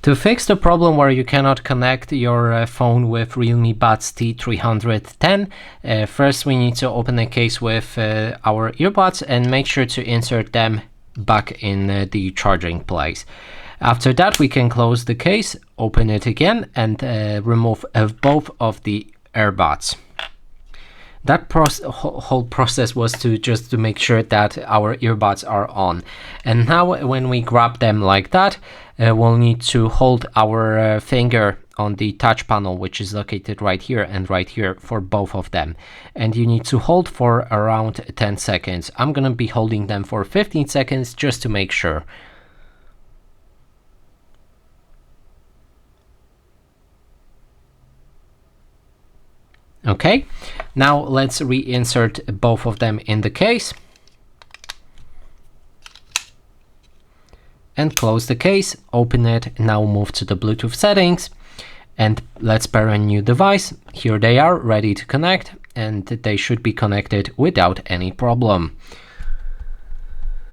To fix the problem where you cannot connect your phone with Realme Buds T310, first we need to open a case with our earbuds and make sure to insert them back in the charging place. After that, we can close the case, open it again, and remove both of the earbuds. That whole process was just to make sure that our earbuds are on. And now when we grab them like that, we'll need to hold our finger on the touch panel, which is located right here and right here for both of them. And you need to hold for around 10 seconds. I'm gonna be holding them for 15 seconds just to make sure. Okay, now let's reinsert both of them in the case and close the case, open it. Now move to the Bluetooth settings and let's pair a new device. Here they are, ready to connect, and they should be connected without any problem.